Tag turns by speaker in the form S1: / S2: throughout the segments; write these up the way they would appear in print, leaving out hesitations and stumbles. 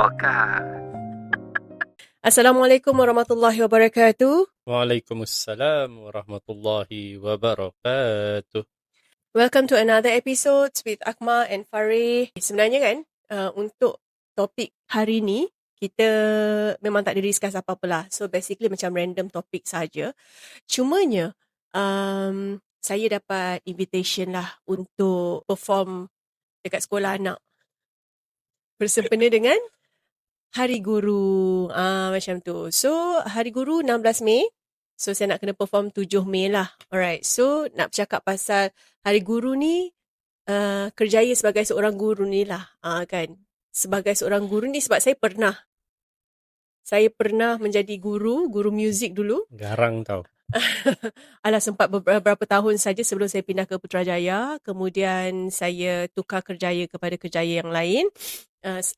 S1: Podcast.
S2: Assalamualaikum warahmatullahi wabarakatuh.
S3: Waalaikumsalam warahmatullahi wabarakatuh.
S2: Welcome to another episode with Akmal and Farid. Sebenarnya kan, untuk topik hari ni, kita memang tak ada discuss apa-apa lah. So basically macam random topik saja. Cumanya, saya dapat invitation lah untuk perform dekat sekolah anak. Bersempena dengan Hari Guru. Macam tu. So, Hari Guru 16 Mei. So, saya nak kena perform 7 Mei lah. Alright. So, nak bercakap pasal Hari Guru ni, kerjaya sebagai seorang guru ni lah. Kan. Sebagai seorang guru ni sebab saya pernah menjadi guru muzik dulu.
S3: Garang tau.
S2: Alah, sempat beberapa tahun saja sebelum saya pindah ke Putrajaya. Kemudian saya tukar kerjaya kepada kerjaya yang lain.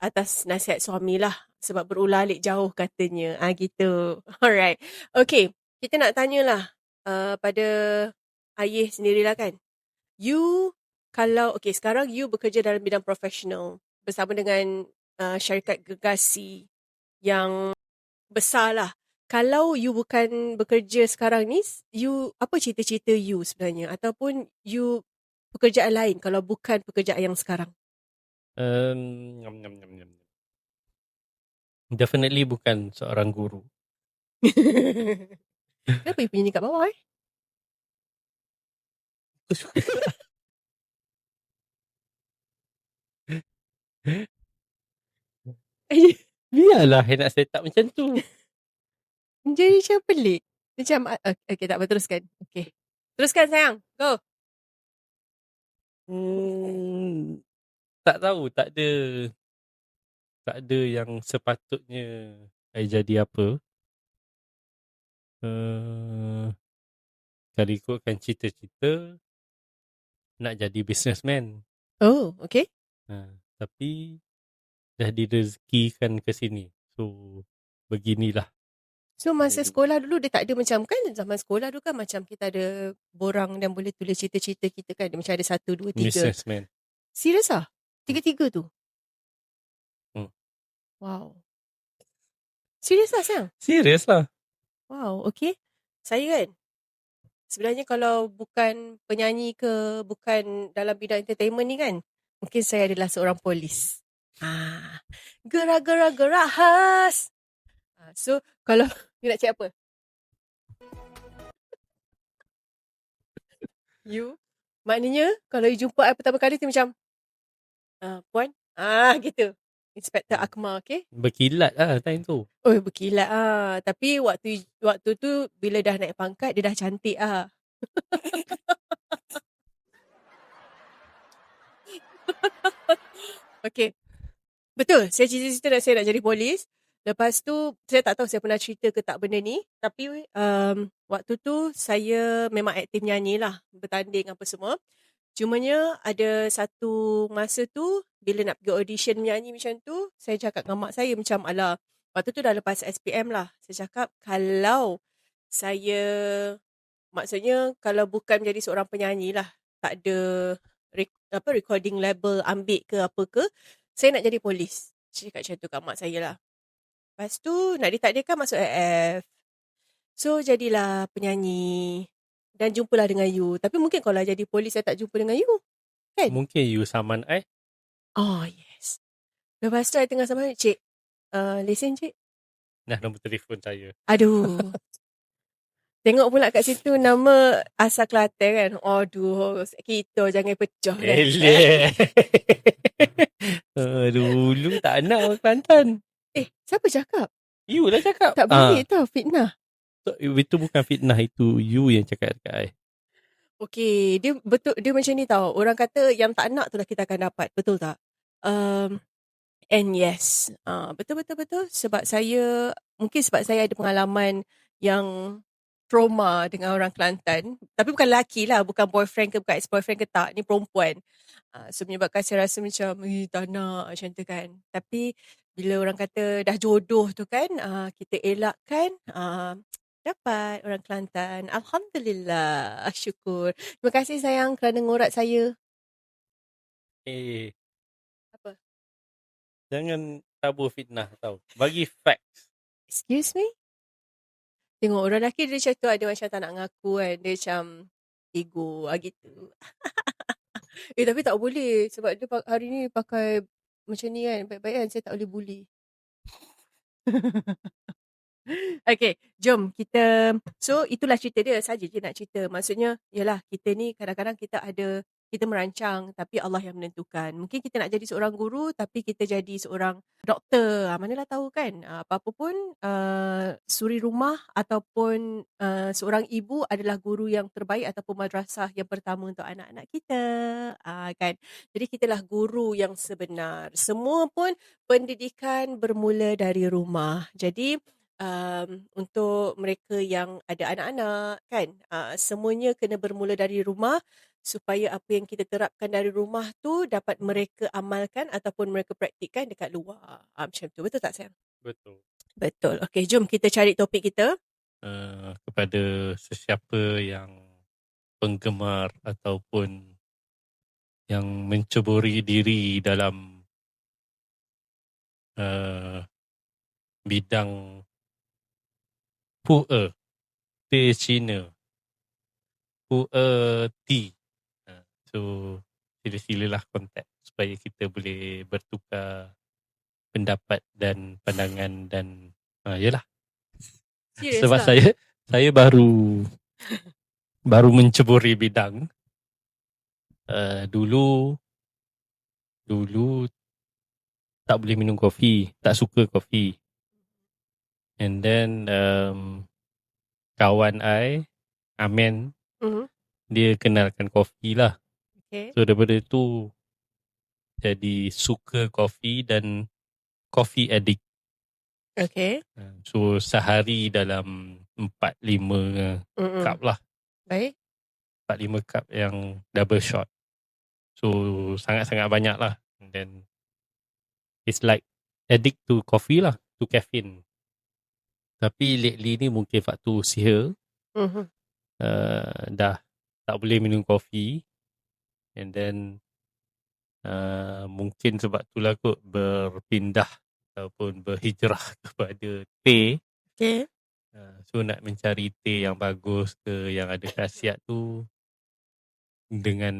S2: Atas nasihat suami lah. Sebab berulah alik jauh katanya. Gitu. Alright. Okay. Kita nak tanyalah pada ayah sendirilah kan. Sekarang you bekerja dalam bidang profesional. Bersama dengan syarikat gergasi yang besar lah. Kalau you bukan bekerja sekarang ni, apa cita-cita you sebenarnya? Ataupun you pekerjaan lain kalau bukan pekerjaan yang sekarang?
S3: Definitely bukan seorang guru.
S2: Kenapa you punya ni kat bawah
S3: Biarlah nak set up macam tu.
S2: Jadi macam pelik. Macam, okay tak apa, teruskan. Okay. Teruskan sayang, go.
S3: Tak tahu, tak ada yang sepatutnya saya jadi apa. Kalau ikutkan cita-cita, nak jadi businessman.
S2: Oh, okay.
S3: Tapi dah direzekikan ke sini. So, beginilah.
S2: So masa sekolah dulu dia tak ada macam kan, zaman sekolah dulu kan macam kita ada borang dan boleh tulis cita-cita kita kan. Dia macam ada 1, 2, 3.
S3: Businessman.
S2: Serius lah? 3 tu? Wow. Serius lah sayang?
S3: Serius lah.
S2: Wow, okay. Saya kan, sebenarnya kalau bukan penyanyi ke, bukan dalam bidang entertainment ni kan, mungkin saya adalah seorang polis. Gerak-gerak khas. So, kalau you nak cakap apa? You, maknanya kalau you jumpa I pertama kali tu macam, Puan, gitu. Inspektor Akmal, okay?
S3: Berkilat lah time tu.
S2: Oh, berkilat Tapi waktu tu bila dah naik pangkat, dia dah cantik Okay. Betul, saya cita-cita saya nak jadi polis. Lepas tu, saya tak tahu saya pernah cerita ke tak benda ni. Tapi waktu tu saya memang aktif nyanyi lah. Bertanding apa semua. Cumanya ada satu masa tu, bila nak pergi audition menyanyi macam tu, saya cakap dengan mak saya macam, alah, waktu tu dah lepas SPM lah. Saya cakap, kalau saya, maksudnya kalau bukan menjadi seorang penyanyi lah, tak ada recording label ambil ke apa ke, saya nak jadi polis. Saya cakap macam tu kat mak saya lah. Lepas tu, nak ditakdirkan masuk AF. So, jadilah penyanyi. Dan jumpalah dengan you. Tapi mungkin kalau jadi polis, saya tak jumpa dengan you. Kan?
S3: Mungkin you saman I.
S2: Oh, yes. Lepas tu, saya tengah sama, cik, lesen cik.
S3: Nah, nombor telefon saya.
S2: Aduh. Tengok pula kat situ nama asal Kelantan kan. Aduh, kita jangan pecah dah.
S3: Eleh. Dulu tak nak orang Kelantan.
S2: Siapa cakap?
S3: You lah cakap.
S2: Tak boleh tau, fitnah.
S3: Itu bukan fitnah, itu you yang cakap dekat I.
S2: Okay, dia betul, dia macam ni tau. Orang kata yang tak nak tu lah kita akan dapat. Betul tak? And yes. Betul. Sebab mungkin sebab saya ada pengalaman yang trauma dengan orang Kelantan. Tapi bukan lelaki lah. Bukan boyfriend ke, bukan ex-boyfriend ke tak. Ni perempuan. So menyebabkan saya rasa macam, tak nak macam tu kan. Tapi bila orang kata dah jodoh tu kan, kita elakkan, dapat orang Kelantan. Alhamdulillah. Syukur. Terima kasih sayang kerana ngorat saya.
S3: Apa?
S2: Apa?
S3: Jangan tabur fitnah tau. Bagi facts.
S2: Excuse me? Tengok orang lelaki dia macam tu ada macam tak nak ngaku kan. Dia macam ego gitu. Tapi tak boleh sebab dia hari ni pakai macam ni kan. Baik-baik kan saya tak boleh bully. Okay, jom kita. So, itulah cerita dia. Saja je nak cerita. Maksudnya, yalah, kita ni kadang-kadang kita merancang tapi Allah yang menentukan. Mungkin kita nak jadi seorang guru tapi kita jadi seorang doktor. Manalah tahu kan. Apa-apa pun suri rumah ataupun seorang ibu adalah guru yang terbaik ataupun madrasah yang pertama untuk anak-anak kita. Kan? Jadi kitalah guru yang sebenar. Semua pun pendidikan bermula dari rumah. Jadi untuk mereka yang ada anak-anak kan, semuanya kena bermula dari rumah supaya apa yang kita terapkan dari rumah tu dapat mereka amalkan ataupun mereka praktikkan dekat luar. Macam tu, betul tak sayang?
S3: Betul.
S2: Betul. Okey, jom kita cari topik kita.
S3: Kepada sesiapa yang penggemar ataupun yang menceburi diri dalam bidang pu'er, teh Cina, pu'er tea. So, sila-silalah kontak supaya kita boleh bertukar pendapat dan pandangan dan yalah.
S2: Serius
S3: Sebab
S2: lah.
S3: saya baru menceburi bidang. Dulu tak boleh minum kopi, tak suka kopi. And then kawan I, Amen, dia kenalkan kopi lah.
S2: Okay.
S3: So daripada tu jadi suka kopi dan coffee addict.
S2: Okay.
S3: So sehari dalam 4-5 cup lah.
S2: Baik.
S3: 4-5 cup yang double shot. So sangat-sangat banyak lah. And then it's like addict to coffee lah, to caffeine. Tapi lately ni mungkin faktor usia, dah tak boleh minum kopi. And then mungkin sebab itulah kot berpindah ataupun berhijrah kepada teh.
S2: Okay.
S3: So nak mencari teh yang bagus ke, yang ada khasiat tu, dengan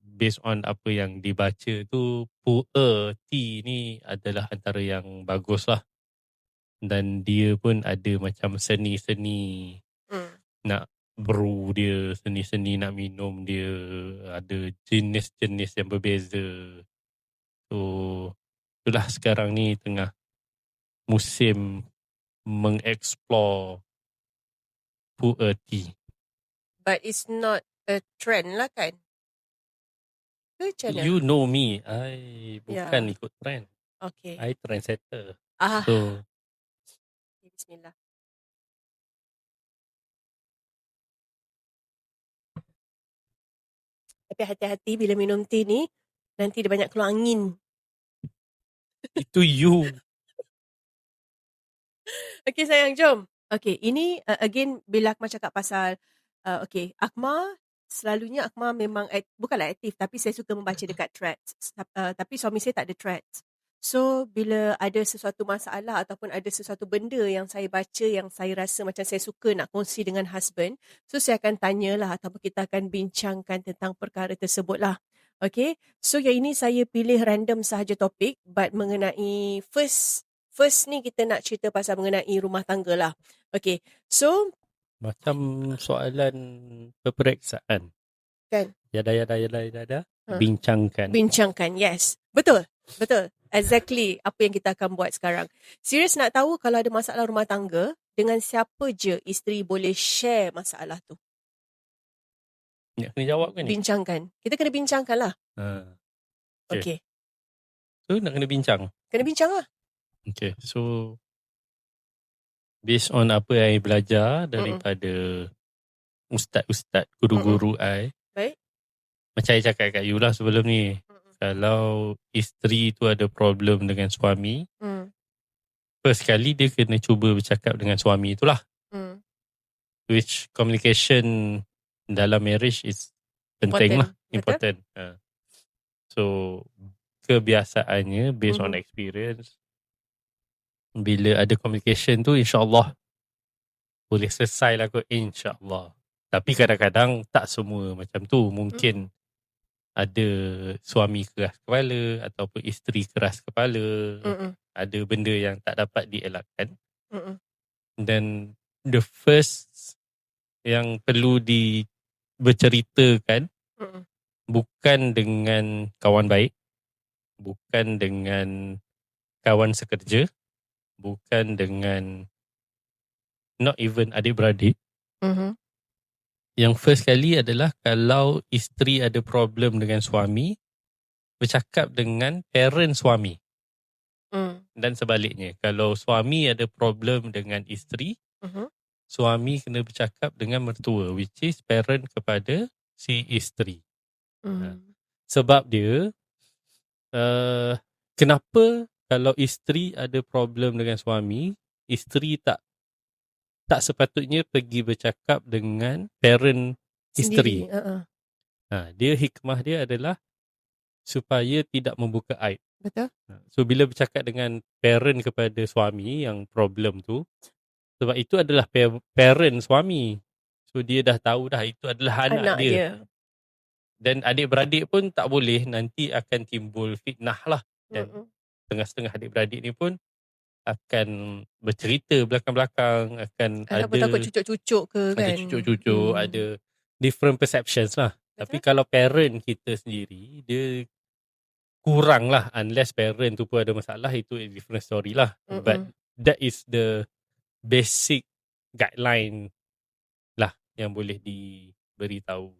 S3: based on apa yang dibaca tu, pu'er tea ni adalah antara yang bagus lah. Dan dia pun ada macam seni-seni nak brew dia, seni-seni nak minum dia, ada jenis-jenis yang berbeza. So itulah sekarang ni tengah musim mengeksplore pu'er tea.
S2: But it's not a trend lah kan? Ke macam mana?
S3: You know me, I bukan ikut trend.
S2: Okay.
S3: I trendsetter.
S2: So bismillah. Tapi hati-hati bila minum teh ni, nanti dia banyak keluar angin.
S3: Itu you.
S2: Okay sayang, jom. Okay, ini again bila Akmal cakap pasal okay, selalunya Akmal memang bukanlah aktif tapi saya suka membaca dekat threads. Tapi suami saya tak ada threads. So, bila ada sesuatu masalah ataupun ada sesuatu benda yang saya baca yang saya rasa macam saya suka nak kongsi dengan husband, so saya akan tanyalah ataupun kita akan bincangkan tentang perkara tersebut lah. Okay, so yang ini saya pilih random sahaja topik, but mengenai first ni kita nak cerita pasal mengenai rumah tangga lah. Okay, so
S3: macam soalan peperiksaan.
S2: Kan?
S3: Yada. Bincangkan.
S2: Yes. Betul. Exactly apa yang kita akan buat sekarang. Serius nak tahu kalau ada masalah rumah tangga, dengan siapa je isteri boleh share masalah tu?
S3: Nak kena jawab kan ni?
S2: Bincangkan. Kita kena bincangkan lah. Okay.
S3: So nak kena bincang?
S2: Kena bincang lah.
S3: Okay. So based on apa yang I belajar daripada ustaz-ustaz, guru-guru I.
S2: Baik.
S3: Macam I cakap kat you lah sebelum ni. Kalau isteri tu ada problem dengan suami, first kali dia kena cuba bercakap dengan suami itulah. Which communication dalam marriage is penting lah. Important. So kebiasaannya based on experience, bila ada communication tu insyaAllah boleh selesai lah kot, insyaAllah. Tapi kadang-kadang tak semua macam tu. Mungkin ada suami keras kepala ataupun isteri keras kepala.
S2: Mm-mm.
S3: Ada benda yang tak dapat dielakkan.
S2: Mm-mm.
S3: Dan the first yang perlu berceritakan
S2: Mm-mm.
S3: bukan dengan kawan baik, bukan dengan kawan sekerja, bukan dengan not even adik-beradik.
S2: Mhm.
S3: Yang first kali adalah kalau isteri ada problem dengan suami, bercakap dengan parent suami.
S2: Mm.
S3: Dan sebaliknya, kalau suami ada problem dengan isteri,
S2: Mhm.
S3: suami kena bercakap dengan mertua, which is parent kepada si isteri.
S2: Mm.
S3: Sebab dia, kenapa kalau isteri ada problem dengan suami, isteri tak sepatutnya pergi bercakap dengan parent isteri.
S2: Sendiri.
S3: Dia hikmah dia adalah supaya tidak membuka aib.
S2: Betul.
S3: So bila bercakap dengan parent kepada suami yang problem tu, sebab itu adalah parent suami. So dia dah tahu dah itu adalah anak
S2: Anak
S3: dia.
S2: dia.
S3: Dan adik-beradik pun tak boleh, nanti akan timbul fitnah lah. Dan
S2: Mm-mm.
S3: setengah-setengah adik-beradik ni pun akan bercerita belakang-belakang, akan
S2: Ataupun takut cucuk-cucuk ke
S3: ada
S2: kan.
S3: cucuk-cucuk, ada different perceptions lah. Tapi
S2: Betul.
S3: kalau parent kita sendiri, dia kurang lah, unless parent tu pun ada masalah, itu a different story lah. But
S2: Mm-mm.
S3: that is the basic guideline lah yang boleh diberitahu.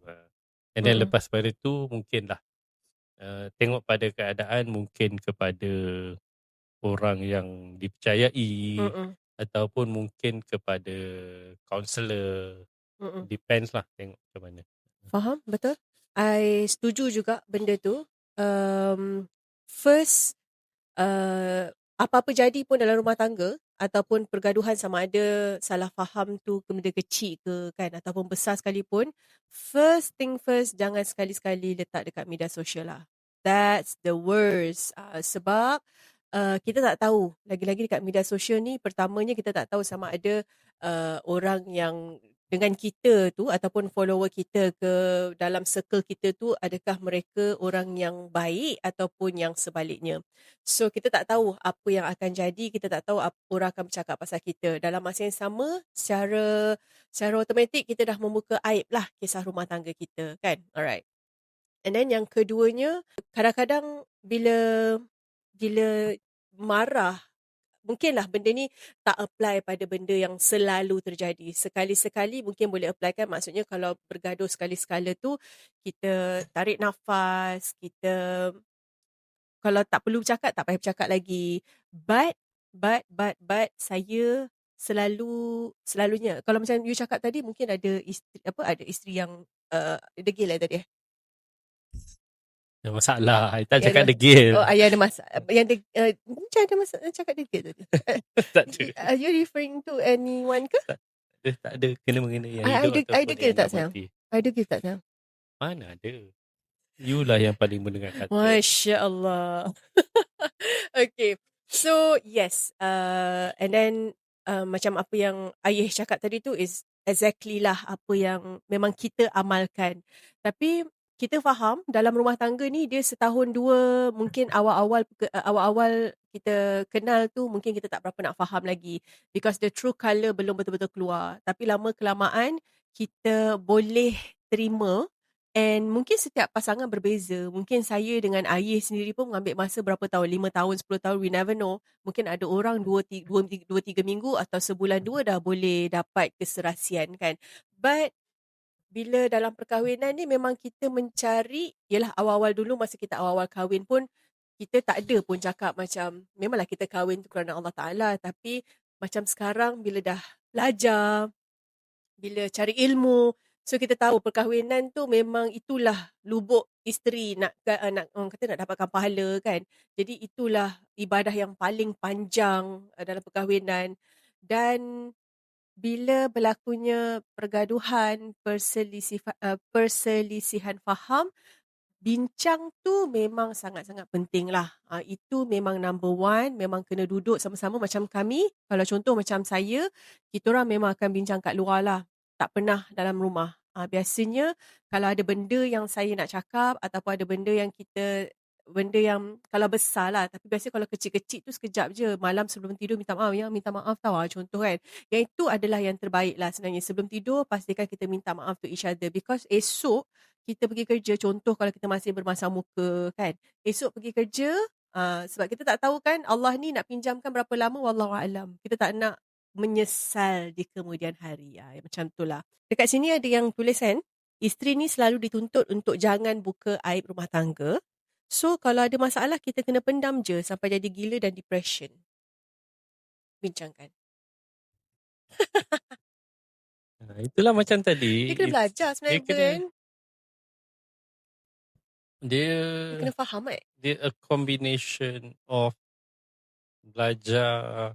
S3: And then
S2: Mm-mm.
S3: lepas pada tu mungkin lah tengok pada keadaan, mungkin kepada orang yang dipercayai
S2: Mm-mm.
S3: ataupun mungkin kepada kaunselor.
S2: Mm-mm.
S3: Depends lah, tengok macam mana.
S2: Faham, betul. I setuju juga benda tu. First, apa-apa jadi pun dalam rumah tangga ataupun pergaduhan, sama ada salah faham tu benda kecil ke kan ataupun besar sekalipun, first thing first, jangan sekali-sekali letak dekat media sosial lah. That's the worst. Sebab kita tak tahu, lagi-lagi dekat media sosial ni, pertamanya kita tak tahu sama ada orang yang dengan kita tu ataupun follower kita ke dalam circle kita tu, adakah mereka orang yang baik ataupun yang sebaliknya. So kita tak tahu apa yang akan jadi, kita tak tahu apa orang akan bercakap pasal kita. Dalam masa yang sama, secara automatik kita dah membuka aib lah kisah rumah tangga kita kan. Alright. And then yang keduanya, kadang-kadang bila marah, mungkinlah benda ni tak apply pada benda yang selalu terjadi. Sekali-sekali mungkin boleh apply kan. Maksudnya kalau bergaduh sekali-sekala tu, kita tarik nafas, kita kalau tak perlu bercakap, tak payah bercakap lagi. But, saya selalunya, kalau macam you cakap tadi, mungkin ada isteri yang degil lah tadi.
S3: Ada masalah, I tak
S2: Yang
S3: cakap
S2: ada,
S3: degil.
S2: yang ada masalah. Macam ada masalah cakap degil tadi.
S3: Tak ada.
S2: Are you referring to anyone ke?
S3: Tak ada kena-mengena yang
S2: I
S3: hidup ataupun
S2: degil
S3: yang
S2: tak
S3: nak
S2: sayang?
S3: mati.
S2: I degil tak sayang?
S3: Mana ada. You lah yang paling mendengar kata.
S2: Masya Allah. Okay. So, yes. And then, macam apa yang ayah cakap tadi tu is exactly lah apa yang memang kita amalkan. Tapi, kita faham dalam rumah tangga ni dia setahun dua, mungkin awal-awal kita kenal tu mungkin kita tak berapa nak faham lagi. Because the true colour belum betul-betul keluar. Tapi lama kelamaan, kita boleh terima. And mungkin setiap pasangan berbeza. Mungkin saya dengan ayah sendiri pun mengambil masa berapa tahun, 5 tahun, 10 tahun, we never know. Mungkin ada orang 2-3 minggu atau sebulan 2 dah boleh dapat keserasian kan. But bila dalam perkahwinan ni memang kita mencari, yelah awal-awal dulu masa kita awal-awal kahwin pun, kita tak ada pun cakap macam, memanglah kita kahwin tu kerana Allah Ta'ala. Tapi macam sekarang bila dah belajar, bila cari ilmu, so kita tahu perkahwinan tu memang itulah lubuk isteri nak orang kata nak dapatkan pahala kan. Jadi itulah ibadah yang paling panjang dalam perkahwinan. Dan bila berlakunya pergaduhan, perselisihan faham, bincang tu memang sangat-sangat penting lah. Itu memang number one, memang kena duduk sama-sama macam kami. Kalau contoh macam saya, kita orang memang akan bincang kat luar lah. Tak pernah dalam rumah. Biasanya kalau ada benda yang saya nak cakap ataupun ada benda yang kalau besar lah, tapi biasanya kalau kecil-kecil tu sekejap je. Malam sebelum tidur minta maaf, ya minta maaf tau. Contoh kan. Yang itu adalah yang terbaik lah sebenarnya. Sebelum tidur, pastikan kita minta maaf to each other. Because esok, kita pergi kerja, contoh kalau kita masih bermasam muka kan. Esok pergi kerja, sebab kita tak tahu kan Allah ni nak pinjamkan berapa lama, wallahualam. Kita tak nak menyesal di kemudian hari. Macam tu lah. Dekat sini ada yang tulisan, isteri ni selalu dituntut untuk jangan buka aib rumah tangga. So, kalau ada masalah, kita kena pendam je sampai jadi gila dan depression. Bincangkan.
S3: Itulah macam
S2: Dia
S3: tadi.
S2: kena belajar
S3: Dia
S2: sebenarnya,
S3: kena
S2: Ben.
S3: dia
S2: Dia kena faham
S3: dia a combination of belajar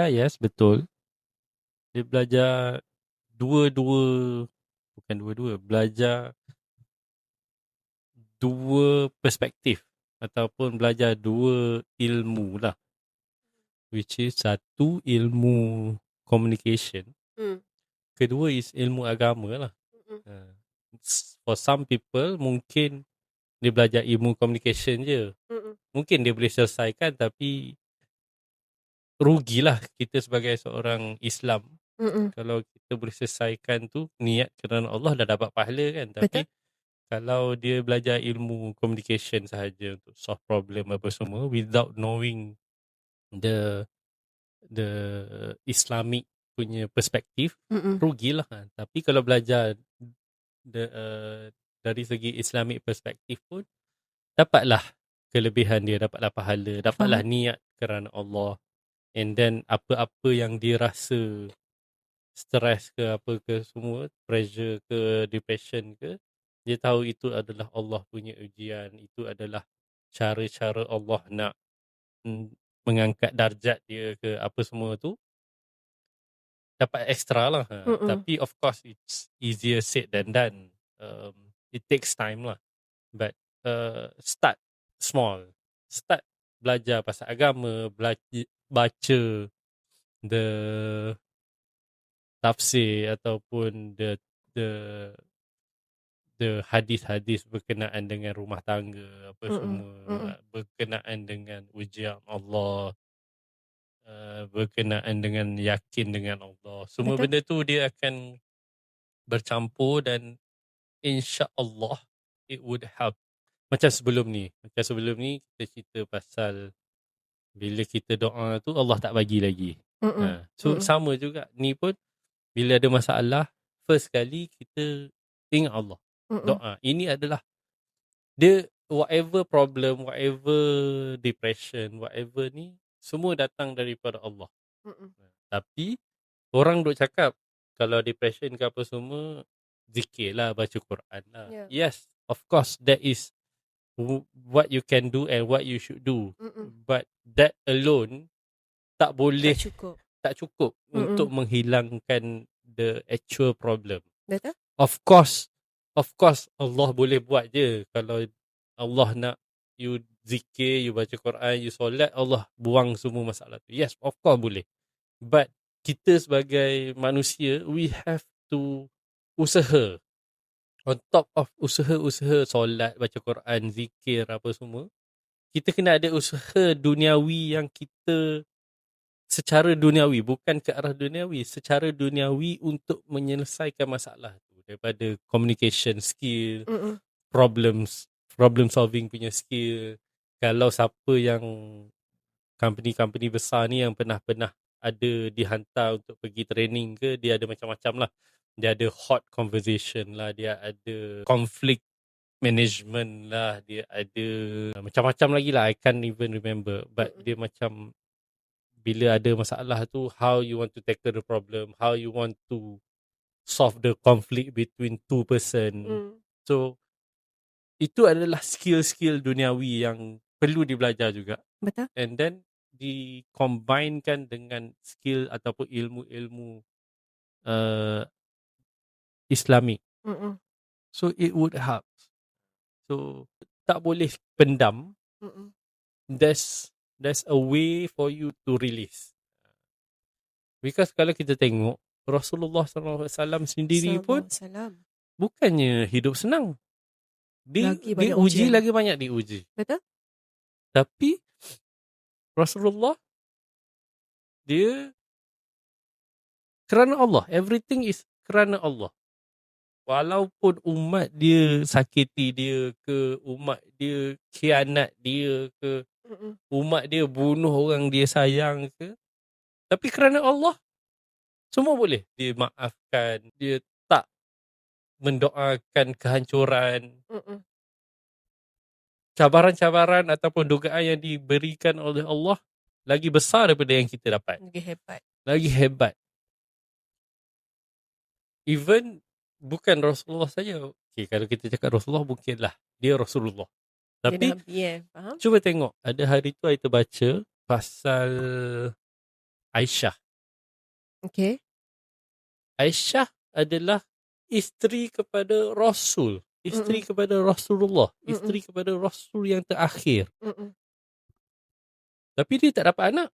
S3: yes betul. Dia belajar belajar dua perspektif ataupun belajar dua ilmu lah, which is satu ilmu communication, kedua is ilmu agama lah. For some people mungkin dia belajar ilmu communication je, mungkin dia boleh selesaikan, tapi rugilah kita sebagai seorang Islam kalau kita boleh selesaikan tu niat kerana Allah, dah dapat pahala kan. Tapi
S2: Betul.
S3: kalau dia belajar ilmu communication sahaja untuk solve problem apa semua without knowing the Islamic punya perspektif, rugilah. Tapi kalau belajar dari segi Islamic perspektif pun dapatlah kelebihan dia, dapatlah pahala, dapatlah niat kerana Allah. And then apa-apa yang dia rasa stres ke apa ke semua, pressure ke depression ke, dia tahu itu adalah Allah punya ujian, itu adalah cara-cara Allah nak mengangkat darjat dia ke apa semua tu, dapat extra lah. Tapi of course it's easier said than done. It takes time lah, but start small, start belajar pasal agama, baca the tafsir ataupun the hadis-hadis berkenaan dengan rumah tangga apa semua, berkenaan dengan ujian Allah, berkenaan dengan yakin dengan Allah. Semua benda tu dia akan bercampur dan insya-Allah it would help. Macam sebelum ni kita cerita pasal bila kita doa tu Allah tak bagi lagi. So sama juga ni pun, bila ada masalah, first kali kita ingat Allah, doa. Ini adalah dia, whatever problem, whatever depression, whatever ni, semua datang daripada Allah. Tapi orang duk cakap kalau depression ke apa semua, zikir lah, baca Quran lah. Yes, of course that is what you can do and what you should do. But that alone tak boleh, tak cukup untuk menghilangkan the actual problem.
S2: Betul?
S3: Of course Allah boleh buat je. Kalau Allah nak you zikir, you baca Quran, you solat, Allah buang semua masalah tu. Yes, of course boleh. But kita sebagai manusia, we have to usaha. On top of usaha solat, baca Quran, zikir apa semua, kita kena ada usaha duniawi yang kita secara duniawi, bukan ke arah duniawi, secara duniawi untuk menyelesaikan masalah tu, daripada communication skill, problem solving punya skill. Kalau siapa yang company besar ni yang pernah ada dihantar untuk pergi training ke, dia ada macam-macam lah. Dia ada hot conversation lah, dia ada conflict management lah, dia ada macam-macam lagi lah, I can't even remember. But dia macam, bila ada masalah tu, how you want to tackle the problem, how you want to solve the conflict between two person. So itu adalah skill-skill duniawi yang perlu dibelajar juga.
S2: Betul.
S3: And then dicombinkan dengan skill ataupun ilmu-ilmu Islamic. So it would help. So tak boleh pendam.
S2: Mm-mm.
S3: There's a way for you to release. Because kalau kita tengok Rasulullah SAW sendiri pun
S2: Sallallahu alaihi wasallam.
S3: bukannya hidup senang. Dia
S2: Lagi banyak
S3: diuji
S2: ujian.
S3: lagi banyak diuji.
S2: Betul?
S3: Tapi Rasulullah dia kerana Allah. Everything is kerana Allah. Walaupun umat dia sakiti dia ke, umat dia khianat dia ke,
S2: Mm-mm.
S3: umat dia bunuh orang dia sayang ke, tapi kerana Allah semua boleh. Dia maafkan, dia tak mendoakan kehancuran.
S2: Mm-mm.
S3: Cabaran-cabaran ataupun dugaan yang diberikan oleh Allah lagi besar daripada yang kita dapat.
S2: Lagi hebat.
S3: Lagi hebat. Even bukan Rasulullah saja. Okay, kalau kita cakap Rasulullah, mungkinlah dia Rasulullah.
S2: Dia
S3: Tapi
S2: Nabi, faham?
S3: cuba tengok, ada hari tu saya terbaca pasal Aisyah.
S2: Okay.
S3: Aisyah adalah isteri kepada Rasul. Isteri
S2: Mm-mm.
S3: kepada Rasulullah.
S2: Mm-mm.
S3: Isteri kepada Rasul yang terakhir.
S2: Mm-mm.
S3: Tapi dia tak dapat anak.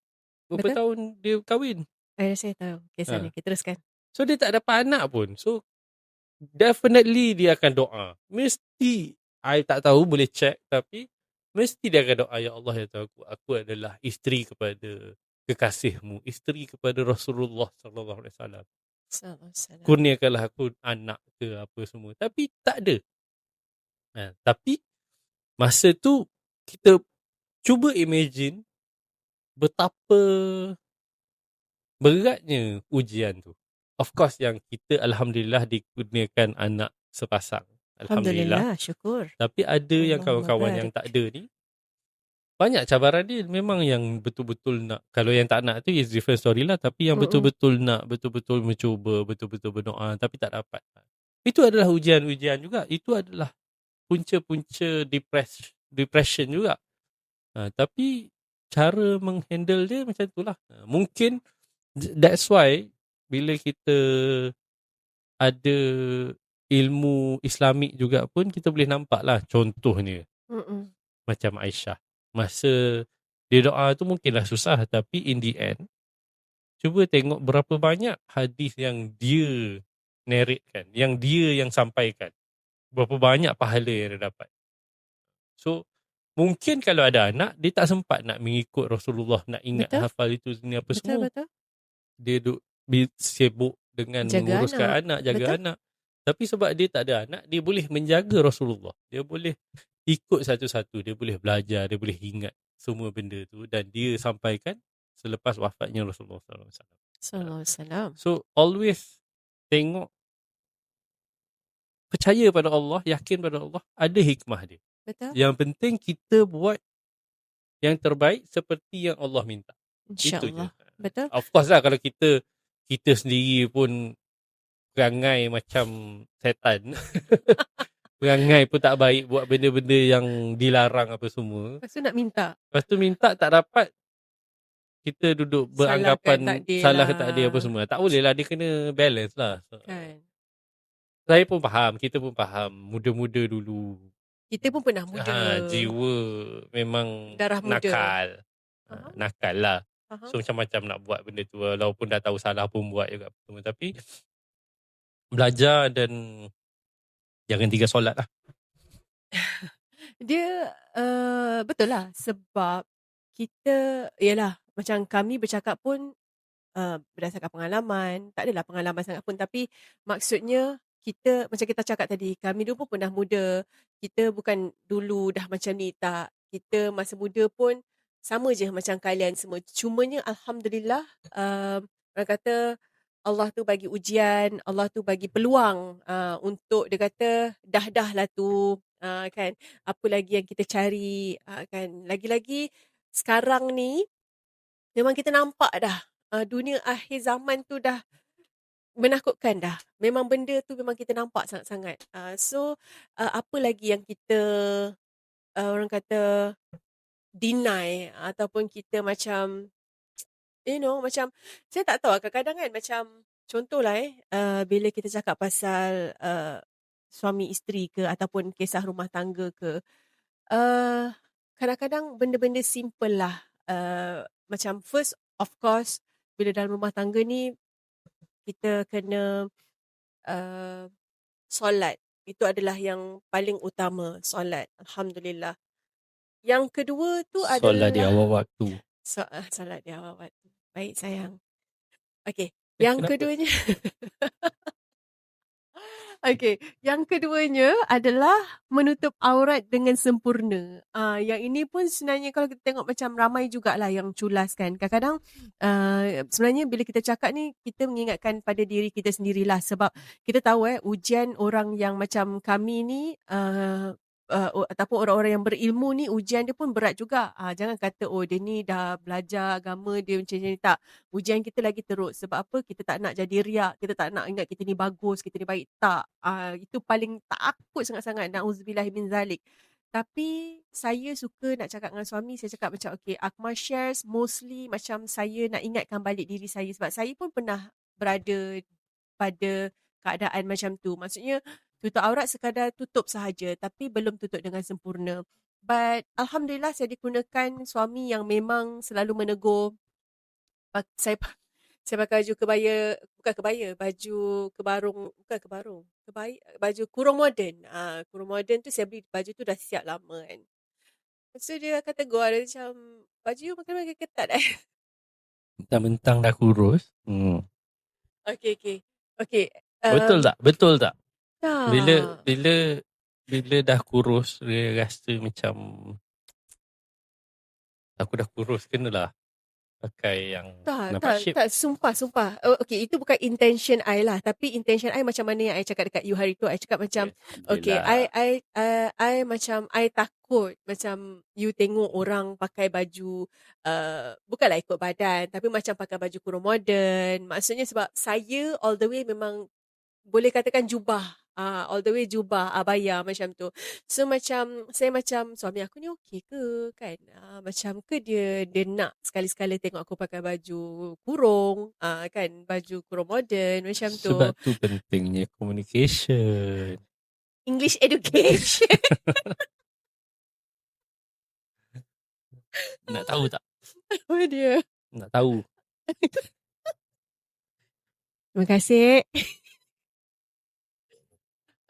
S3: Berapa
S2: Betul?
S3: tahun dia kahwin.
S2: Saya tahu kisah ni. Kita teruskan.
S3: So dia tak dapat anak pun. So definitely dia akan doa. Mesti, I tak tahu, boleh check, tapi mesti dia akan doa, ya Allah, ya Tuhan aku adalah isteri kepada kekasihmu, isteri kepada Rasulullah sallallahu alaihi wasallam.
S2: Sallallahu alaihi wasallam.
S3: Kurniakanlah aku anak ke apa semua. Tapi tak ada. Tapi masa tu kita cuba imagine betapa beratnya ujian tu. Of course yang kita alhamdulillah dikurniakan anak sepasang. Alhamdulillah.
S2: Alhamdulillah, syukur.
S3: Tapi ada yang
S2: Allahumma
S3: kawan-kawan yang
S2: barik.
S3: tak ada ni, banyak cabaran dia memang yang betul-betul nak. Kalau yang tak nak tu is different story lah. Tapi yang
S2: Mm-mm.
S3: betul-betul nak, betul-betul mencuba, betul-betul berdoa tapi tak dapat. Itu adalah ujian-ujian juga. Itu adalah punca-punca depression juga. Tapi cara menghandle dia macam itulah. Mungkin that's why bila kita ada ilmu Islamik juga pun kita boleh nampak lah contohnya.
S2: Mm-mm.
S3: Macam Aisyah. Masa dia doa tu mungkinlah susah, tapi in the end cuba tengok berapa banyak hadis yang dia narratekan, yang dia yang sampaikan. Berapa banyak pahala yang dia dapat. So mungkin kalau ada anak, dia tak sempat nak mengikut Rasulullah, nak ingat
S2: Betul?
S3: hafal itu ni apa
S2: Betul,
S3: semua.
S2: betul.
S3: Dia sibuk dengan
S2: Jaga
S3: menguruskan
S2: anak.
S3: anak, jaga
S2: Betul?
S3: anak. Tapi sebab dia tak ada anak, dia boleh menjaga Rasulullah. Dia boleh ikut satu-satu, dia boleh belajar, dia boleh ingat semua benda tu dan dia sampaikan selepas wafatnya Rasulullah SAW.
S2: Sallallahu alaihi wasallam.
S3: So always tengok, percaya pada Allah, yakin pada Allah, ada hikmah dia.
S2: Betul?
S3: Yang penting kita buat yang terbaik seperti yang Allah minta. Itu je.
S2: InsyaAllah. Betul?
S3: Of course lah kalau kita sendiri pun perangai macam setan. Perangai pun tak baik, buat benda-benda yang dilarang apa semua.
S2: Lepas tu nak minta.
S3: Lepas tu minta tak dapat, kita duduk beranggapan salah ke takdir apa semua. Tak boleh lah, dia kena balance lah.
S2: Kan.
S3: Saya pun faham, kita pun faham. Muda-muda dulu.
S2: Kita pun pernah muda.
S3: Jiwa memang
S2: Darah muda.
S3: nakal.
S2: Faham?
S3: Nakal lah.
S2: Faham?
S3: So macam-macam nak buat benda tu. Walaupun dah tahu salah pun buat juga. Tapi belajar dan jangan tinggal solat lah.
S2: Dia betul lah, sebab kita, yalah, macam kami bercakap pun berdasarkan pengalaman. Tak adalah pengalaman sangat pun, tapi maksudnya kita, macam kita cakap tadi, kami dulu pun pernah muda. Kita bukan dulu dah macam ni, tak. Kita masa muda pun sama je macam kalian semua. Cumanya Alhamdulillah, orang kata Allah tu bagi ujian, Allah tu bagi peluang untuk, dia kata dah lah tu, kan, apa lagi yang kita cari, kan. Lagi-lagi sekarang ni memang kita nampak dah dunia akhir zaman tu dah menakutkan dah. Memang benda tu memang kita nampak sangat-sangat. So apa lagi yang kita orang kata deny, ataupun kita macam, macam saya tak tahu, kadang-kadang kan macam contohlah bila kita cakap pasal suami isteri ke ataupun kisah rumah tangga ke, uh, kadang-kadang benda-benda simple lah. Macam first, of course, bila dalam rumah tangga ni, kita kena uh, solat. Itu adalah yang paling utama, solat. Alhamdulillah. Yang kedua tu
S3: Solat di
S2: adalah
S3: awal waktu.
S2: solat di awal waktu. Baik sayang. Okey, yang
S3: Kenapa?
S2: keduanya Okey, yang keduanya adalah menutup aurat dengan sempurna. Yang ini pun sebenarnya kalau kita tengok macam ramai jugalah yang culas kan. Kadang-kadang sebenarnya bila kita cakap ni, kita mengingatkan pada diri kita sendirilah. Sebab kita tahu ujian orang yang macam kami ni, ataupun orang-orang yang berilmu ni, ujian dia pun berat juga. Jangan kata, oh dia ni dah belajar agama, dia macam ni. Tak. Ujian kita lagi teruk. Sebab apa? Kita tak nak jadi riak. Kita tak nak ingat kita ni bagus, kita ni baik. Tak. Itu paling takut sangat-sangat. Na'udzubillah min zalik. Tapi saya suka nak cakap dengan suami, saya cakap macam, okay, Akmal shares mostly macam saya nak ingatkan balik diri saya. Sebab saya pun pernah berada pada keadaan macam tu. Maksudnya, tutup aurat sekadar tutup sahaja, tapi belum tutup dengan sempurna. But Alhamdulillah saya digunakan suami yang memang selalu menegur. Saya saya pakai baju kebaya, bukan kebaya, baju kebarung, bukan kebarung, baju kurung moden. Kurung moden tu saya beli baju tu dah siap lama kan. Lepas tu dia kata tegur, dia macam, baju you makin ketat
S3: Mentang-mentang dah kurus.
S2: Okay. Okay.
S3: Betul tak? Betul tak?
S2: Tak.
S3: Bila dah kurus, dia rasa macam aku dah kurus, kenalah pakai yang nampak shape.
S2: Tak, sumpah. Okay, itu bukan intention I lah. Tapi intention I macam mana yang I cakap dekat you hari tu. I cakap macam, okay, I macam, I takut macam you tengok orang pakai baju, bukanlah ikut badan, tapi macam pakai baju kurung moden. Maksudnya sebab saya all the way memang boleh katakan jubah. All the way jubah, abaya macam tu. So macam, saya macam, suami aku ni okey ke kan? Macam ke dia nak sekali-sekala tengok aku pakai baju kurung, kan? Baju kurung moden macam tu.
S3: Sebab tu pentingnya communication.
S2: English education.
S3: Nak tahu tak?
S2: Apa dia?
S3: Nak tahu.
S2: Terima kasih.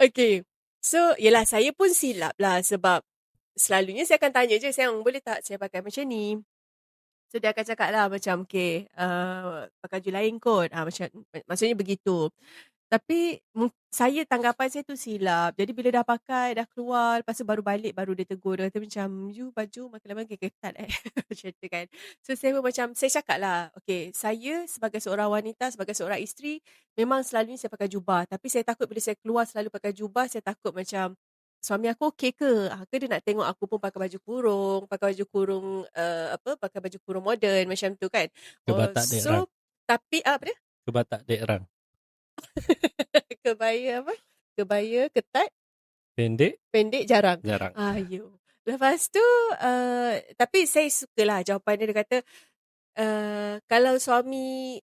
S2: Okay. So, yelah saya pun silap lah sebab selalunya saya akan tanya je, sayang boleh tak saya pakai macam ni? So, dia akan cakap lah macam, okay, pakai baju lain kot. Maksudnya begitu. Tapi saya tanggapan saya tu silap. Jadi bila dah pakai, dah keluar, lepas tu baru balik, baru dia tegur. Dia kata macam, you baju makin lama makin ketat macam tu kan. So saya pun macam, saya cakap lah, okay, saya sebagai seorang wanita, sebagai seorang isteri, memang selalunya saya pakai jubah. Tapi saya takut bila saya keluar selalu pakai jubah, saya takut macam, suami aku okey ke? Ke dia nak tengok aku pun pakai baju kurung, pakai baju kurung moden macam tu kan.
S3: Kebatak dek rang.
S2: Tapi apa dia?
S3: Kebatak dek rang.
S2: Kebaya ketat, pendek jarang. Ayo. Lepas tu tapi saya sukalah jawapan dia. Dia kata kalau suami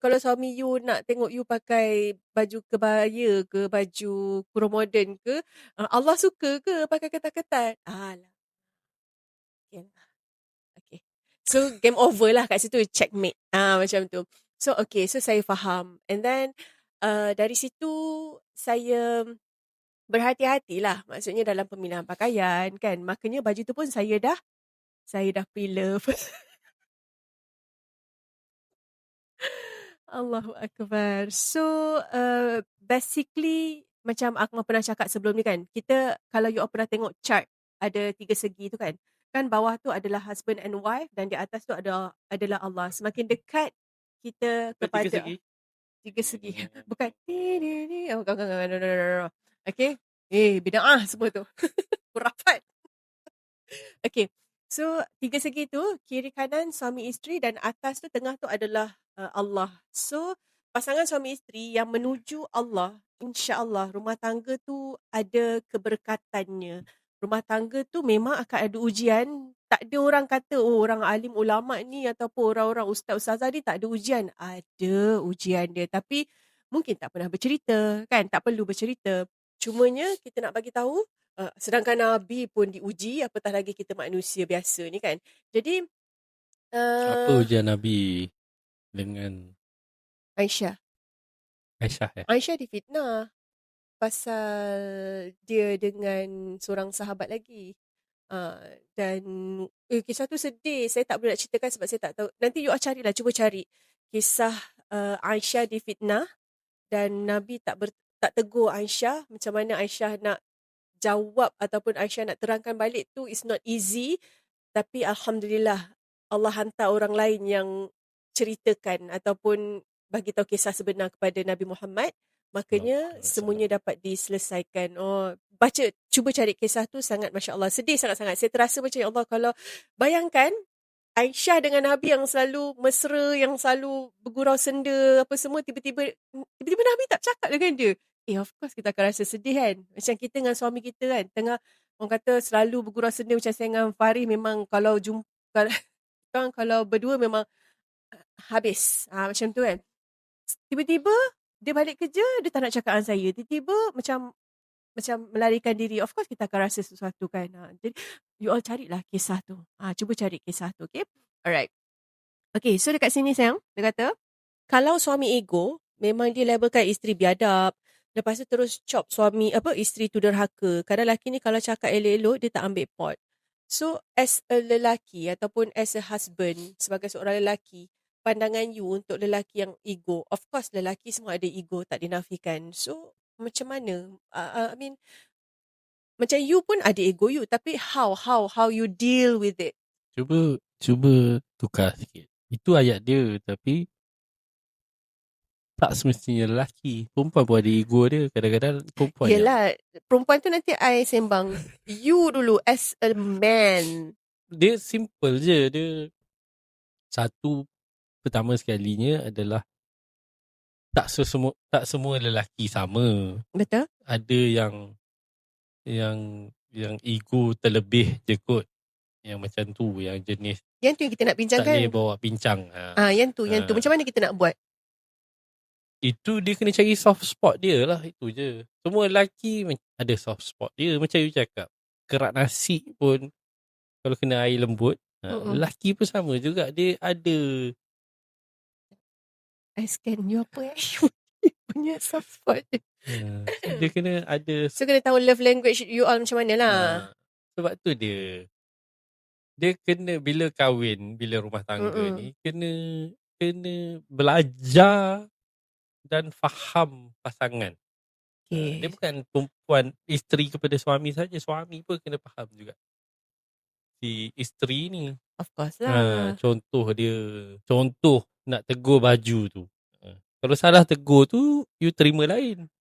S2: you nak tengok you pakai baju kebaya ke, baju kurung moden ke, Allah suka ke pakai ketat-ketat? Alah. Okay. So game over lah kat situ, checkmate. Macam tu. So okay, so saya faham. And then dari situ saya berhati-hatilah. Maksudnya dalam pemilihan pakaian kan. Makanya baju tu pun saya dah pre-love. Allahu Akbar. So basically macam Akmal pernah cakap sebelum ni kan. Kita kalau you all pernah tengok chart ada 3 segi tu kan. Kan bawah tu adalah husband and wife dan di atas tu adalah Allah. Semakin dekat kita kepada 3 segi. Bukan. Oh, no. Okay. Bida'ah semua tu. Kurafat. Okay. So, 3 segi tu, kiri kanan suami isteri dan atas tu, tengah tu adalah Allah. So, pasangan suami isteri yang menuju Allah, insya-Allah rumah tangga tu ada keberkatannya. Rumah tangga tu memang akan ada ujian. Tak ada orang kata, oh orang alim ulama ni ataupun orang-orang ustaz-ustazah ni tak ada ujian. Ada ujian dia. Tapi mungkin tak pernah bercerita kan. Tak perlu bercerita. Cumanya kita nak bagi tahu, sedangkan Nabi pun diuji, apatah lagi kita manusia biasa ni kan. Jadi
S3: Apa ujian Nabi dengan
S2: Aisyah.
S3: Aisyah?
S2: Aisyah difitnah pasal dia dengan seorang sahabat lagi. Dan kisah tu sedih. Saya tak boleh nak ceritakan sebab saya tak tahu. Nanti you all carilah, cuba cari kisah Aisyah difitnah dan Nabi tak tegur Aisyah. Macam mana Aisyah nak jawab ataupun Aisyah nak terangkan balik tu is not easy. Tapi Alhamdulillah Allah hantar orang lain yang ceritakan ataupun bagi tahu kisah sebenar kepada Nabi Muhammad. Makanya semuanya dapat diselesaikan. Cuba cari kisah tu, sangat Masya Allah. Sedih sangat-sangat. Saya terasa macam, ya Allah, kalau bayangkan Aisyah dengan Nabi yang selalu mesra, yang selalu bergurau senda, apa semua, tiba-tiba Nabi tak cakap dengan dia. Of course kita akan rasa sedih kan. Macam kita dengan suami kita kan, tengah orang kata selalu bergurau senda macam saya dengan Faris, memang kalau kalau berdua memang habis. Macam tu kan. Tiba-tiba dia balik kerja, dia tak nak cakap dengan saya. Tiba-tiba macam melarikan diri. Of course kita akan rasa sesuatu kan. Jadi you all carilah kisah tu. Cuba cari kisah tu, okay? Alright. Okay, so dekat sini sayang, dia kata, kalau suami ego, memang dia labelkan isteri biadab. Lepas tu terus chop isteri tu derhaka. Kadang lelaki ni kalau cakap elok-elok, dia tak ambil pot. So, as a lelaki ataupun as a husband, sebagai seorang lelaki, pandangan you untuk lelaki yang ego, of course lelaki semua ada ego, tak dinafikan. So, macam mana? Macam you pun ada ego you, tapi how you deal with it?
S3: Cuba tukar sikit. Itu ayat dia, tapi tak semestinya lelaki. Perempuan pun ada ego dia. Kadang-kadang perempuan
S2: Yelah, perempuan tu nanti I sembang. You dulu as a man.
S3: Dia simple je. Dia satu, pertama sekalinya adalah tak semua lelaki sama.
S2: Betul?
S3: Ada yang ego terlebih je kot. Yang macam tu, yang jenis
S2: yang tu yang kita nak bincangkan.
S3: tak boleh bawa bincang.
S2: Yang tu. Macam mana kita nak buat?
S3: Itu dia kena cari soft spot dia lah. Itu je. Semua lelaki ada soft spot dia. Macam you cakap, kerak nasi pun kalau kena air lembut, lelaki pun sama juga. Dia ada.
S2: I scan you apa punya soft spot dia.
S3: Dia kena ada.
S2: So kena tahu love language you all macam mana lah.
S3: Sebab tu dia kena bila kahwin, bila rumah tangga ni, kena belajar dan faham pasangan. Okay. Dia bukan perempuan, isteri kepada suami saja, suami pun kena faham juga si isteri ni.
S2: Of course lah.
S3: Contoh nak tegur baju tu. Kalau salah tegur tu, you terima lain.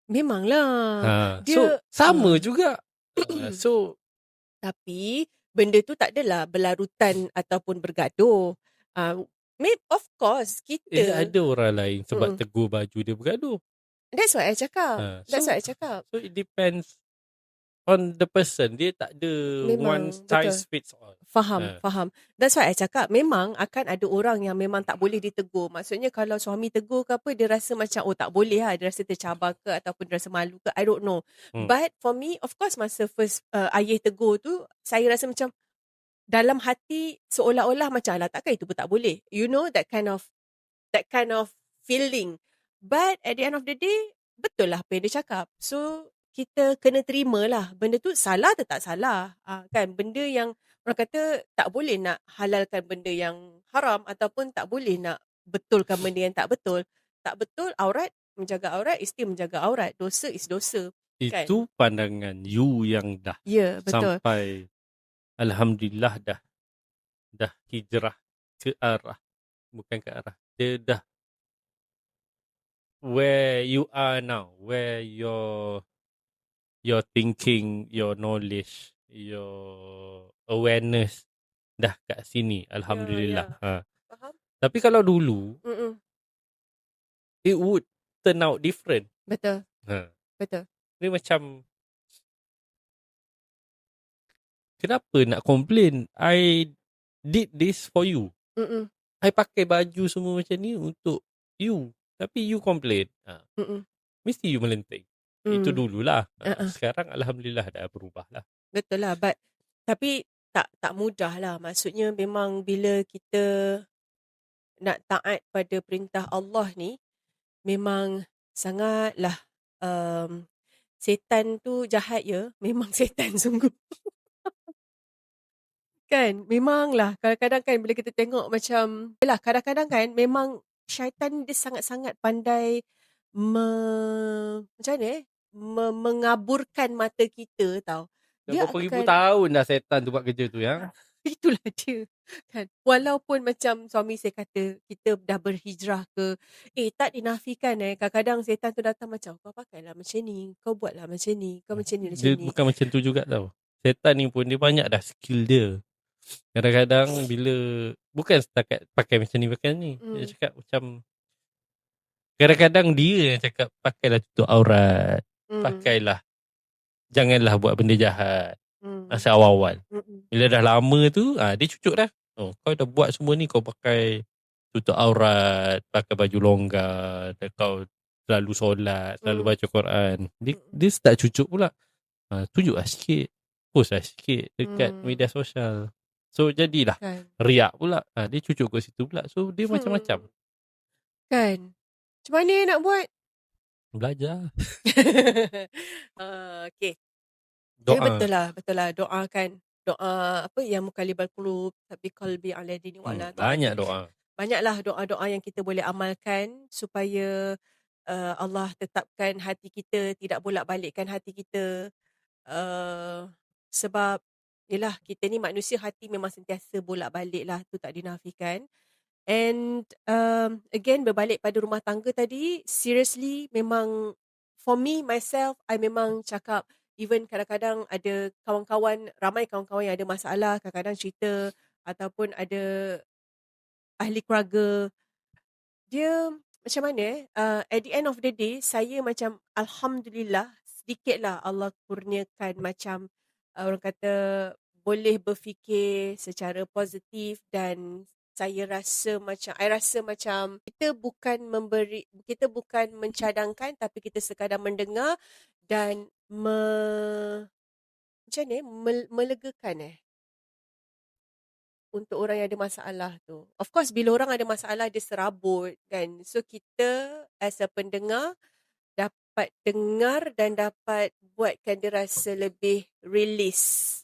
S2: Memanglah.
S3: So sama juga.
S2: Tapi benda tu tak adalah berlarutan ataupun bergaduh. Of course kita
S3: ada orang lain sebab tegur baju dia bergaduh.
S2: That's what I cakap.
S3: So it depends on the person. Dia tak ada one size fits all.
S2: Faham. That's why I cakap memang akan ada orang yang memang tak boleh ditegur. Maksudnya kalau suami tegur ke apa, dia rasa macam tak boleh lah. Dia rasa tercabar ke ataupun dia rasa malu ke. I don't know. But for me, of course masa first ayah tegur tu, saya rasa macam dalam hati seolah-olah macam lah, takkan itu pun tak boleh. You know that kind of feeling. But at the end of the day, betul lah apa yang dia cakap. So kita kena terima lah. Benda tu salah atau tak salah. Kan benda yang orang kata tak boleh nak halalkan benda yang haram ataupun tak boleh nak betulkan benda yang tak betul. Tak betul, aurat, menjaga aurat, isteri menjaga aurat. Dosa is dosa.
S3: Itu kan? Pandangan you yang dah
S2: betul.
S3: Sampai Alhamdulillah dah hijrah ke arah. Bukan ke arah. Dia dah where you are now. Where your thinking, your knowledge, your awareness dah kat sini. Alhamdulillah.
S2: Faham?
S3: Tapi kalau dulu, it would turn out different.
S2: Betul. Betul.
S3: Dia macam, kenapa nak complain? I did this for you. I pakai baju semua macam ni untuk you. Tapi you complain. Mesti you melenting. Itu
S2: Hmm.
S3: dululah.
S2: Uh-uh.
S3: Sekarang alhamdulillah dah berubah lah.
S2: Betul lah. Tapi tak mudah lah. Maksudnya memang bila kita nak taat pada perintah Allah ni, memang sangatlah setan tu jahat ya. Memang setan sungguh. Kan? Memanglah. Kadang-kadang kan bila kita tengok macam, yelah kadang-kadang kan memang syaitan dia sangat-sangat pandai macam mana mengaburkan mata kita tau.
S3: Dah
S2: Dia
S3: berapa ribu
S2: akan,
S3: tahun dah setan tu buat kerja tu yang.
S2: itulah dia. Kan? Walaupun macam suami saya kata, kita dah berhijrah ke, tak dinafikan kadang-kadang setan tu datang macam, kau pakailah macam ni, kau buatlah macam ni, kau macam ni, macam
S3: Dia
S2: ni.
S3: bukan macam tu juga tau. Setan ni pun dia banyak dah skill dia. Kadang-kadang bila bukan setakat pakai macam ni pakai ni. Dia cakap macam kadang-kadang dia yang cakap pakailah tutup aurat. Pakailah. Janganlah buat benda jahat. Masa awal-awal. Bila dah lama tu dia cucuk dah. Oh, kau dah buat semua ni, kau pakai tutup aurat, pakai baju longgar, kau selalu solat, selalu baca Quran. Dia start cucuk pula. Tunjuklah sikit. Post lah sikit dekat media sosial. So jadilah
S2: Kan?
S3: riak pula. Dia cucuk ke situ pula. So dia macam-macam.
S2: Kan? Macam mana nak buat?
S3: Belajar.
S2: Okay.
S3: Doa.
S2: Betul lah. Doa kan. Doa apa yang mukalibal qulub tapi qalbi ala dini wala
S3: Banyak doa.
S2: Banyaklah doa-doa yang kita boleh amalkan supaya Allah tetapkan hati kita, tidak bolak-balikkan hati kita. Sebab yelah kita ni manusia, hati memang sentiasa bolak-balik lah, tu tak dinafikan. And again berbalik pada rumah tangga tadi, seriously memang for me myself, I memang cakap, even kadang-kadang ada ramai kawan-kawan yang ada masalah, kadang-kadang cerita ataupun ada ahli keluarga, dia macam mana at the end of the day, saya macam alhamdulillah sedikitlah Allah kurniakan macam orang kata boleh berfikir secara positif, dan I rasa macam kita bukan mencadangkan, tapi kita sekadar mendengar dan macam ni melegakan untuk orang yang ada masalah tu. Of course bila orang ada masalah dia serabut kan. So kita as a pendengar dapat dengar dan dapat buatkan dia rasa lebih release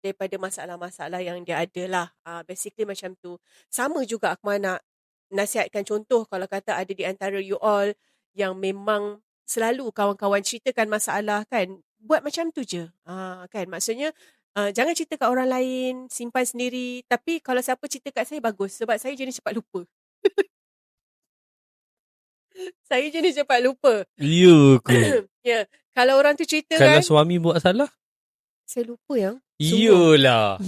S2: daripada masalah-masalah yang dia ada lah. Basically macam tu. Sama juga aku nak nasihatkan, contoh kalau kata ada di antara you all yang memang selalu kawan-kawan ceritakan masalah kan, buat macam tu je. Kan maksudnya jangan cerita kat orang lain, simpan sendiri. Tapi kalau siapa cerita kat saya bagus, sebab saya jenis cepat lupa. Saya jenis cepat lupa.
S3: Ya ke?
S2: Ya, kalau orang tu cerita
S3: Kalau
S2: kan,
S3: suami buat salah?
S2: saya lupa yang.
S3: Iyalah.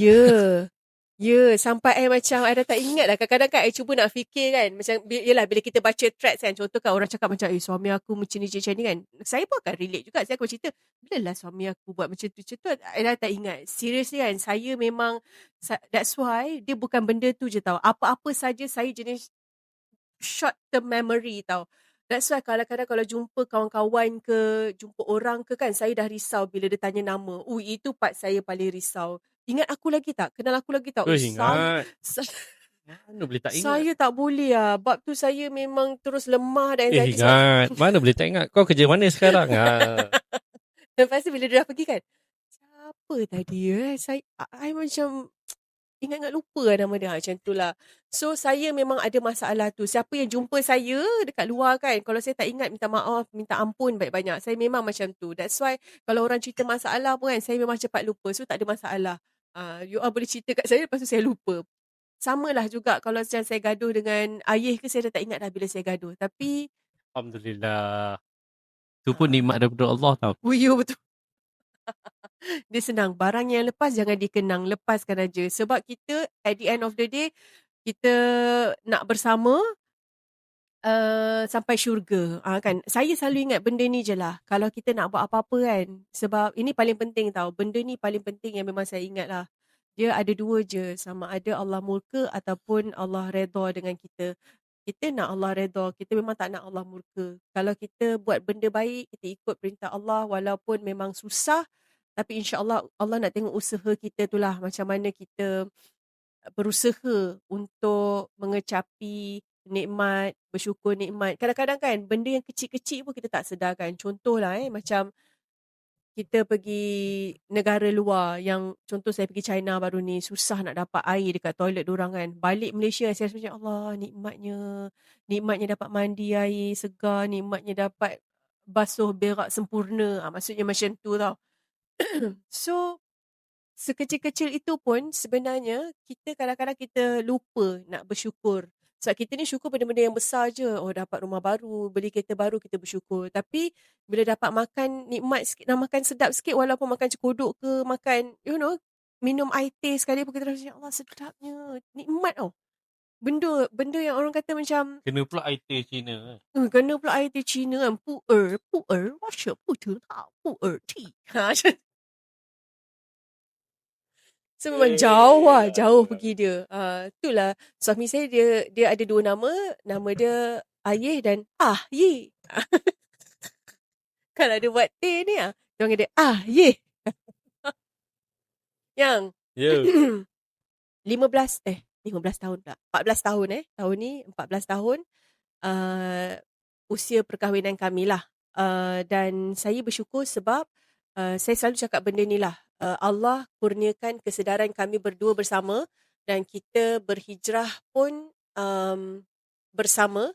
S2: Ya, sampai macam I dah tak ingat dah. Kadang-kadang kan I cuba nak fikir kan. Macam, yelah bila kita baca threads kan. Contoh kan orang cakap macam, suami aku macam ni kan. Saya pun akan relate juga. Saya akan cerita, bila lah suami aku buat macam tu. I dah tak ingat. Seriously kan, saya memang, that's why dia bukan benda tu je tau. Apa-apa saja saya jenis short term memory tau. That's why kadang-kadang kalau jumpa kawan-kawan ke, jumpa orang ke kan, saya dah risau bila dia tanya nama. Itu part saya paling risau. Ingat aku lagi tak? Kenal aku lagi tak?
S3: Ingat. Mana boleh tak ingat?
S2: Saya tak boleh lah. Bab tu saya memang terus lemah dan anxiety.
S3: Ingat. Mana boleh tak ingat? Kau kerja mana sekarang?
S2: Lepas tu bila dia dah pergi kan, siapa tadi I macam ingat-ingat lupa lah nama dia. Macam tu lah. So saya memang ada masalah tu. Siapa yang jumpa saya dekat luar kan, kalau saya tak ingat, minta maaf, minta ampun banyak-banyak. Saya memang macam tu. That's why kalau orang cerita masalah pun kan, saya memang cepat lupa. So tak ada masalah. You all boleh cerita kat saya, lepas tu saya lupa. Sama lah juga kalau macam saya gaduh dengan ayah ke, saya dah tak ingat dah bila saya gaduh. Tapi
S3: Alhamdulillah. Itu pun nikmat daripada Allah tau.
S2: ya betul. Dia senang. Barang yang lepas jangan dikenang. Lepaskan aja. Sebab kita at the end of the day, kita nak bersama sampai syurga. Kan? Saya selalu ingat benda ni je lah. Kalau kita nak buat apa-apa kan. Sebab ini paling penting tau. Benda ni paling penting yang memang saya ingat lah. Dia ada dua je. Sama ada Allah murka ataupun Allah redha dengan kita. kita nak Allah redha, kita memang tak nak Allah murka. Kalau kita buat benda baik, kita ikut perintah Allah walaupun memang susah, tapi insya-Allah Allah nak tengok usaha kita tu lah, macam mana kita berusaha untuk mengecapi nikmat, bersyukur nikmat. Kadang-kadang kan benda yang kecil-kecil pun kita tak sedarkan. Contohlah macam kita pergi negara luar, yang contoh saya pergi China baru ni, susah nak dapat air dekat toilet diorang kan. Balik Malaysia saya rasa macam Allah, nikmatnya dapat mandi air segar, nikmatnya dapat basuh berak sempurna. Maksudnya macam tu tau. So sekecil-kecil itu pun sebenarnya kita kadang-kadang kita lupa nak bersyukur. Sebab kita ni syukur benda-benda yang besar je. Oh, dapat rumah baru, beli kereta baru, kita bersyukur. Tapi bila dapat makan nikmat sikit, nak makan sedap sikit walaupun makan cekodok ke, makan minum air teh sekali pun kita rasa ya Allah sedapnya. Nikmat tau. Benda yang orang kata macam
S3: Kena pula air teh Cina.
S2: kena pula air teh Cina kan. Pu'er, washa putu tau. Pu'er tea. So memang jauh pergi dia. Itulah suami saya, dia ada 2 nama. Nama dia Ayeh dan Ye. Kalau dia buat teh ni dia panggil dia Ye. Yang
S3: Ya.
S2: 15 tahun pula. 14 tahun Tahun ni 14 tahun usia perkahwinan kami lah. Dan saya bersyukur sebab saya selalu cakap benda ni lah. Allah kurniakan kesedaran kami berdua bersama dan kita berhijrah pun bersama,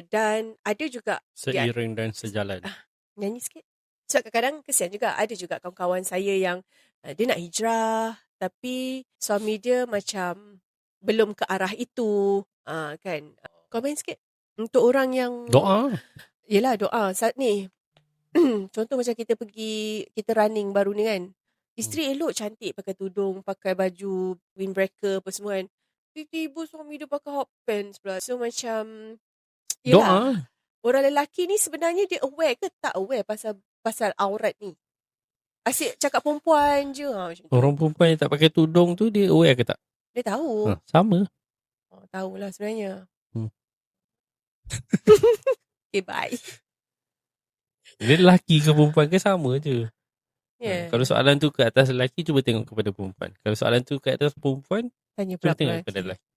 S2: dan ada juga
S3: Seiring dan sejalan.
S2: nyanyi sikit. Sebab kadang-kadang kesian juga, ada juga kawan-kawan saya yang dia nak hijrah tapi suami dia macam belum ke arah itu, kan. Komen sikit untuk orang yang
S3: Doa.
S2: yelah doa saat ni. Contoh macam kita running baru ni kan. Isteri elok cantik pakai tudung, pakai baju windbreaker apa semua kan. Tiba-tiba suami dia pakai hot pants pula. So macam
S3: Doa.
S2: orang lelaki ni sebenarnya dia aware ke tak aware pasal aurat ni? Asyik cakap perempuan je. Macam tu.
S3: Orang perempuan yang tak pakai tudung tu dia aware ke tak?
S2: Dia tahu.
S3: Sama.
S2: Tahulah sebenarnya. Okay, bye.
S3: Dia lelaki ke perempuan ke sama je.
S2: Yeah.
S3: Kalau soalan tu ke atas lelaki, cuba tengok kepada perempuan. Kalau soalan tu ke atas perempuan,
S2: Tanya
S3: cuba
S2: pula
S3: tengok kepada lelaki.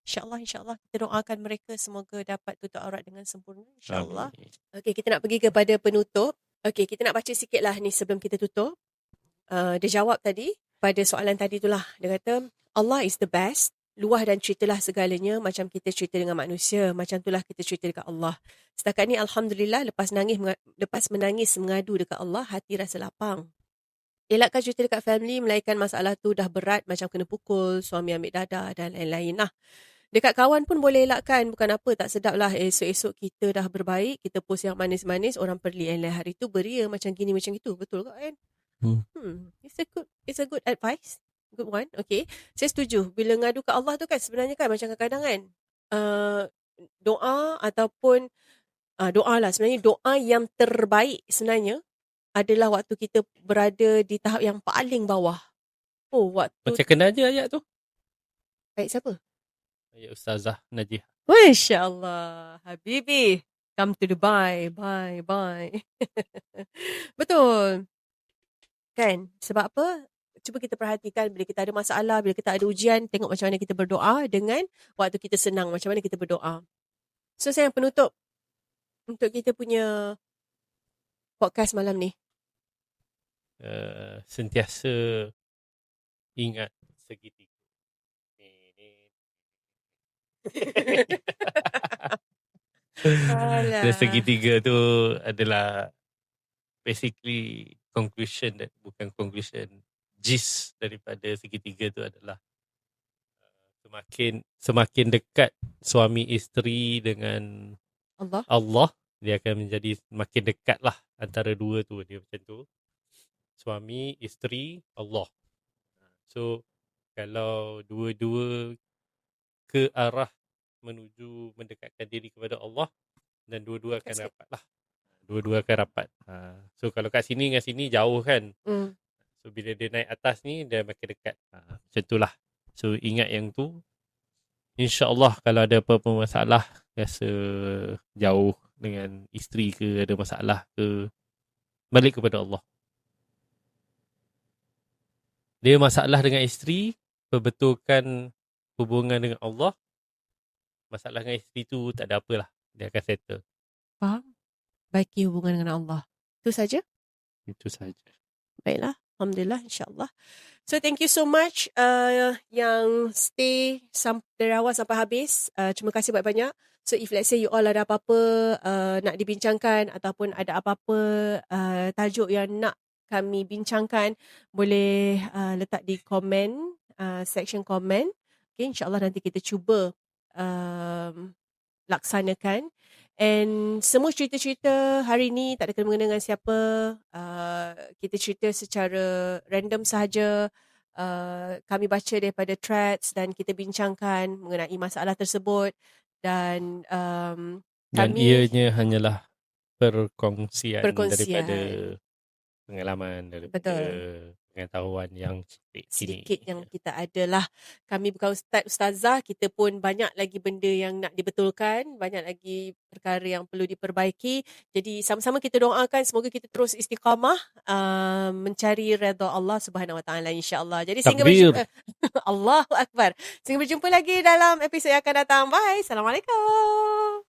S2: InsyaAllah kita doakan mereka semoga dapat tutup aurat dengan sempurna. InsyaAllah.
S3: Amin.
S2: Okay, kita nak pergi kepada penutup. Okay, kita nak baca sikit lah ni sebelum kita tutup. Dia jawab tadi, pada soalan tadi tu lah. Dia kata, Allah is the best. Luah dan ceritalah segalanya macam kita cerita dengan manusia. Macam itulah kita cerita dekat Allah. Setakat ni Alhamdulillah, lepas menangis mengadu dekat Allah, hati rasa lapang. Elakkan cerita dekat family, melainkan masalah tu dah berat macam kena pukul, suami ambil dadah dan lain-lain lah. Dekat kawan pun boleh elakkan, bukan apa, tak sedap lah esok-esok kita dah berbaik, kita post yang manis-manis, orang perli lain hari tu beria macam gini macam itu. Betul ke kan? It's a good advice. Good one. Okay. Saya setuju. Bila ngadu ke Allah tu kan sebenarnya kan macam kadang-kadang kan doa ataupun doa lah. Sebenarnya doa yang terbaik sebenarnya adalah waktu kita berada di tahap yang paling bawah.
S3: Macam kena aja ayat tu.
S2: Ayat siapa?
S3: Ayat Ustazah Najih.
S2: Masya Allah. Habibi. Come to Dubai. Bye. Betul. Kan? Sebab apa? Cuba kita perhatikan bila kita ada masalah, bila kita ada ujian, tengok macam mana kita berdoa dengan waktu kita senang, macam mana kita berdoa. So, saya yang penutup untuk kita punya podcast malam ni.
S3: Sentiasa ingat segitiga. Dan segitiga tu adalah basically gist daripada segitiga tu adalah semakin dekat suami isteri dengan Allah, dia akan menjadi makin dekat lah antara dua tu. Dia macam tu, suami, isteri, Allah. So kalau dua-dua ke arah menuju mendekatkan diri kepada Allah, dan dua-dua akan rapat lah. Dua-dua akan rapat. So kalau kat sini dengan sini jauh kan. So bila dia naik atas ni, dia makin dekat. Macam tu lah. So ingat yang tu. InsyaAllah kalau ada apa-apa masalah, rasa jauh dengan isteri ke, ada masalah ke, balik kepada Allah. Dia masalah dengan isteri, perbetulkan hubungan dengan Allah, masalah dengan isteri tu tak ada apalah. Dia akan settle.
S2: Faham? Baiki hubungan dengan Allah. Itu saja.
S3: Itu saja.
S2: Baiklah. Alhamdulillah, insyaAllah. So, thank you so much yang stay dari awal sampai habis. Terima kasih banyak-banyak. So, if let's say you all ada apa-apa nak dibincangkan ataupun ada apa-apa tajuk yang nak kami bincangkan, boleh letak di komen, section komen. Okay, insyaAllah nanti kita cuba laksanakan. And semua cerita-cerita hari ni tak ada kena-mengena dengan siapa. Kita cerita secara random sahaja. Kami baca daripada threads dan kita bincangkan mengenai masalah tersebut. Dan
S3: Dan
S2: kami
S3: ianya hanyalah perkongsian daripada pengalaman, daripada pengetahuan yang
S2: sedikit yang kita adalah. Kami bukan ustazah, kita pun banyak lagi benda yang nak dibetulkan, banyak lagi perkara yang perlu diperbaiki. Jadi sama-sama kita doakan semoga kita terus istiqamah mencari redha Allah Subhanahu Wa Taala, insya-Allah. Jadi sehingga berjumpa Allahu Akbar. Sehingga berjumpa lagi dalam episod yang akan datang. Bye. Assalamualaikum.